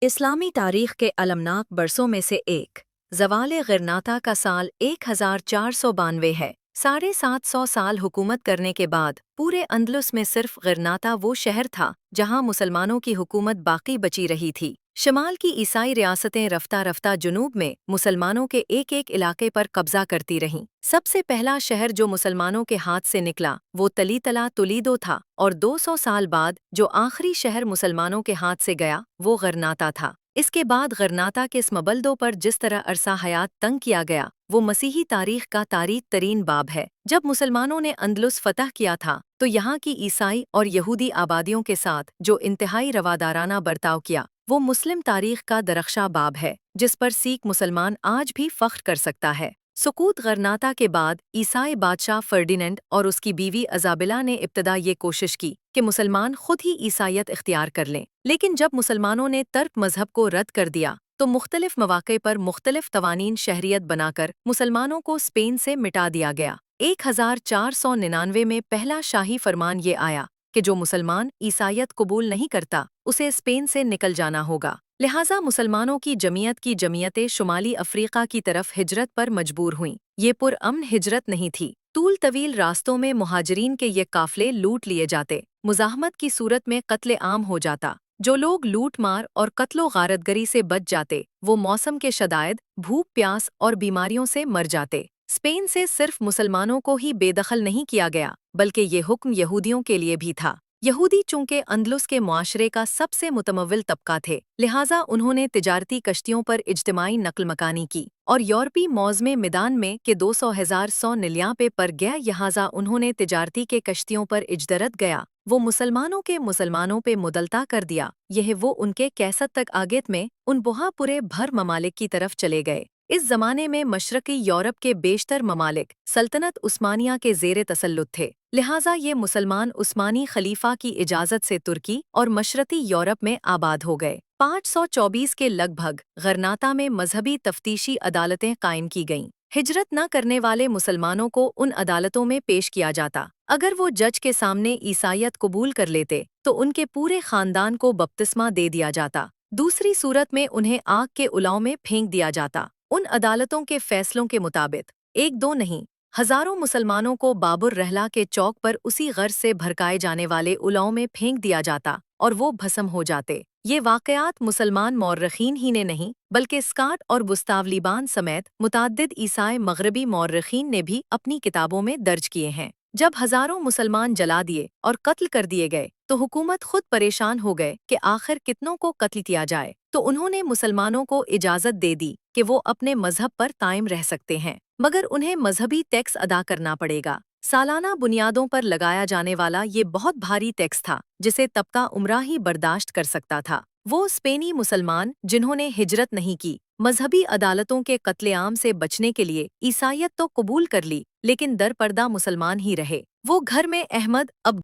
इस्लामी तारीख के अलमनाक बरसों में से एक ज़वाल गिरनाता का साल 1492 है। 750 साल हुकूमत करने के बाद पूरे अंदलुस में सिर्फ गिरनाता वो शहर था जहां मुसलमानों की हुकूमत बाकी बची रही थी। शमाल की ईसाई रियासतें रफ्ता रफ्ता जुनूब में मुसलमानों के एक एक इलाके पर कब्जा करती रहीं। सबसे पहला शहर जो मुसलमानों के हाथ से निकला वो तलीतला तुलीदो था और 200 साल बाद जो आखिरी शहर मुसलमानों के हाथ से गया वो गरनाता था। इसके बाद गरनाता के स्मबल्दों पर जिस तरह अरसा हयात तंग किया गया वो मसीही तारीख का तारीख तरीन बाब है। जब मुसलमानों ने अंदलुस फतह किया था तो यहाँ की ईसाई और यहूदी आबादियों के साथ जो इंतहाई रवादाराना बर्ताव किया वो मुस्लिम तारीख का दरख्शा बाब है जिस पर सीख मुसलमान आज भी फख्र कर सकता है। सुकूत गरनाता के बाद ईसाई बादशाह फर्डिनेंड और उसकी बीवी अजाबिला ने इब्तदा ये कोशिश की कि मुसलमान खुद ही ईसाइयत इख्तियार कर लें, लेकिन जब मुसलमानों ने तर्क मजहब को रद्द कर दिया तो मुख्तलिफ मौक़े पर मुख्तलिफ कवानीन शहरियत बनाकर मुसलमानों को स्पेन से मिटा दिया गया। 1499 में पहला शाही फरमान ये आया कि जो मुसलमान ईसाइयत कबूल नहीं करता उसे स्पेन से निकल जाना होगा। लिहाजा मुसलमानों की जमीयतें शुमाली अफ्रीका की तरफ हिजरत पर मजबूर हुईं। ये पुरअमन हिजरत नहीं थी। तूल तवील रास्तों में मुहाजिरीन के ये काफले लूट लिए जाते, मुज़ाहमत की सूरत में कत्ले आम हो जाता। जो लोग लूट मार और कत्लो गारतगरी से बच जाते वो मौसम के शदायद, भूख प्यास और बीमारियों से मर जाते। स्पेन से सिर्फ मुसलमानों को ही बेदखल नहीं किया गया बल्कि ये हुक्म यहूदियों के लिए भी था। यहूदी चूंकि अंदलुस के मुआशरे का सबसे मुतमव्विल तबका थे, लिहाजा उन्होंने तिजारती कश्तियों पर इज्तिमाई नकल मकानी की और यूरोपी मौज़मे मिदान में के 200,000 निल्यापे पर गया लिहाजा उन्होंने तिजारती के कश्तियों पर इजदरत गया वो मुसलमानों पे मुदलता कर दिया। यह वो उनके कैसत तक आगेत में उन बुहा पूरे भर ममालिक की तरफ चले गए। इस ज़माने में मशरक़ी यूरोप के बेशतर ममालिक सल्तनत उस्मानिया के ज़ेरे तसल्लुत थे, लिहाजा ये मुसलमान उस्मानी खलीफा की इजाज़त से तुर्की और मशरक़ी यूरोप में आबाद हो गए। 524 के लगभग गरनाता में मजहबी तफ्तीशी अदालतें कायम की गईं। हिजरत न करने वाले मुसलमानों को उन अदालतों में पेश किया जाता। अगर वो जज के सामने ईसाइयत कबूल कर लेते तो उनके पूरे ख़ानदान को बपतिस्मा दे दिया जाता, दूसरी सूरत में उन्हें आग के उलाव में फेंक दिया जाता। उन अदालतों के फैसलों के मुताबिक एक दो नहीं हजारों मुसलमानों को बाबुर रहला के चौक पर उसी गर्ज से भड़काए जाने वाले उलाव में फेंक दिया जाता और वो भस्म हो जाते। ये वाक़यात मुसलमान मौर्रखीन ही ने नहीं बल्कि स्काट और गुस्ताव लीबान समेत मुतअद्दिद ईसाई मगरबी मौर्रखीन ने भी अपनी किताबों में दर्ज किए हैं। जब हजारों मुसलमान जला दिए और कत्ल कर दिए गए तो हुकूमत खुद परेशान हो गए कि आखिर कितनों को कत्ल किया जाए, तो उन्होंने मुसलमानों को इजाज़त दे दी कि वो अपने मजहब पर कायम रह सकते हैं, मगर उन्हें मजहबी टैक्स अदा करना पड़ेगा। सालाना बुनियादों पर लगाया जाने वाला ये बहुत भारी टैक्स था जिसे तबका उमरा ही बर्दाश्त कर सकता था। वो स्पेनी मुसलमान जिन्होंने हिजरत नहीं की, मजहबी अदालतों के कत्लेआम से बचने के लिए ईसाइयत तो कबूल कर ली लेकिन दरपर्दा मुसलमान ही रहे। वो घर में अहमद अब